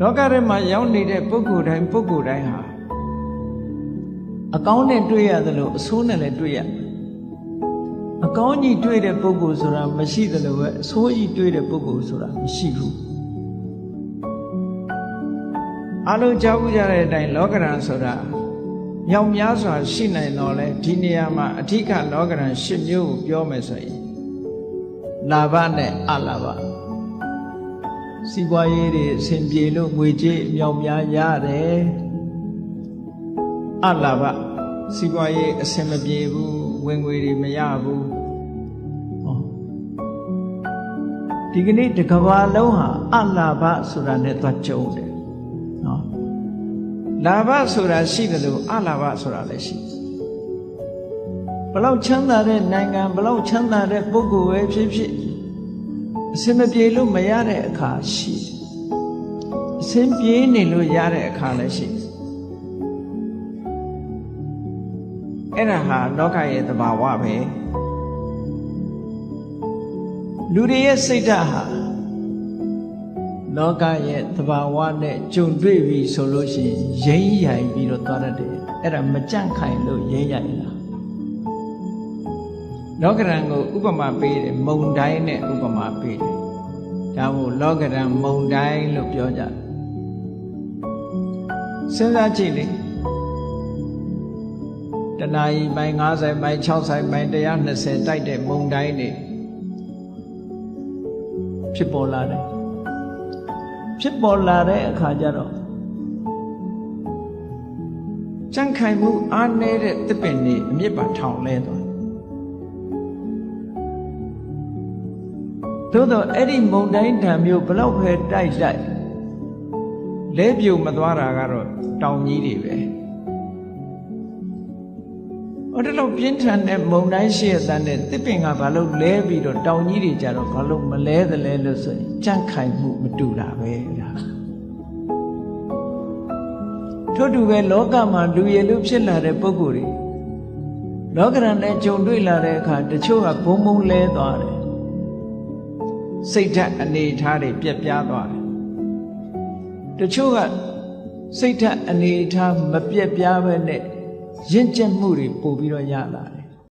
လောကထဲမှာရောက်နေတဲ့ပုဂ္ဂိုလ်တိုင်းဟာအကောင်းနဲ့တွေ့ရတယ်လို့အဆိုးနဲ့လည်းတွေ့ရအကောင်းကြီးတွေ့တဲ့ပုဂ္ဂိုလ်ဆိုတာမရှိတယ်လို့ပဲအဆိုးကြီးတွေ့တဲ့ပုဂ္ဂိုလ်ဆိုတာမရှိဘူးအလုံးကြားဘူးကြတဲ့အတိုင်းလောကရန်ဆိုတာမြောက်များစွာရှိနိုင်တော့လဲဒီနေရာမှာအဓိကလောကရန်၈မျိုးကိုပြောမယ်ဆိုရင်လာဘနဲ့အလာဘစီးပွားရေးတွေအဆင်ပြေလို့ငွေကြေးအမြောက်များရတယ်အလာဘစီးပွားရေးအဆင်မပြေဘူးဝင်ငွေတွေမရဘူးဒီကနေ့တစ်ကမ္ဘာလုံးဟာအလာဘဆိုတာနဲ့သွားကြုံတယ်နော်လာဘဆိုတာရှိတယ်လို့အလာဘဆိုတာလည်းရှိဘလောက်ချမ်းသာတဲ့နိုင်ငံဘလောက်ချမ်းသာတဲ့ပုဂ္ဂိုလ်ပဲဖြစ်ဖြစ်အစင်မပြေလို့မရတဲ့အခါရှိအစင်ပြေနေလို့ရတဲ့အခါလည်းရှိအဲ့ဒါဟာလောကရဲ့သဘာဝပဲလူတွေရဲ့စိတ်ဓာတ်ဟာလောကရဲ့သဘာဝနဲ့ကြုံတွေ့ပြီဆိုလို့ရှိရင်ရိမ့်ရိုင်ပြီးတော့သွားတတ်တယ်အဲ့ဒါမကြန့်ခိုင်လို့ရိမ့်ရိုင်လာလောကရန်ကိုဥပမာပေးတယ်မုန်တိုင်းနဲ့ဥပမာပေးတယ်ဒါမို့လောကရန်မုန်တိုင်းလို့ပြောကြတယ်စဉ်းစားကြည့်လေတနာရီပိုင်း90ပိုင်း60ပိုင်း120တိုက်တဲ့မုန်တိုင်းတွေဖြစ်ပေါ်လာတယ်ဖြစ်ပေါ်လာတဲ့အခါကျတော့ကြန့်ခိုင်မှုအားနည်းတဲ့သစ်ပင်တွေအမြစ်ပါထောင်လဲသွားသို့တော့အဲ့ဒီမုန်တိုင်းဓာတ်မျိုးဘလောက်ပဲတိုက်လဲပြုံမသွားတာကတော့တောင်ကြီးတွေပဲအဲ့ဒါတော့ပြင်းထန်တဲ့မုန်တိုင်းရှိတဲ့တဲ့သစ်ပင်ကဘာလို့လဲပြီးတော့တောင်ကြီးတွေကြတော့ဘာလို့မလဲသလဲလို့ဆိုရင်ကြန့်ခိုင်မှုမတူတာပဲဒါထို့တူပဲလောကမှာလူရည်လူဖြစ်လာတဲ့ပုဂ္ဂိုလ်တွေလောကရန်နဲ့ကြုံတွေ့လာတဲ့အခါတချို့ကဘုံဘုံလဲသွားတယ်စိတ်ဓာတ်အနေထားတွေပြက်ပြားသွားတယ်တချို့ကစိတ်ဓာတ်အနေထားမပြက်ပြားပဲနဲ့ရင့်ကျက်မှုတွေပို့ပြီးတော့ရလာတယ်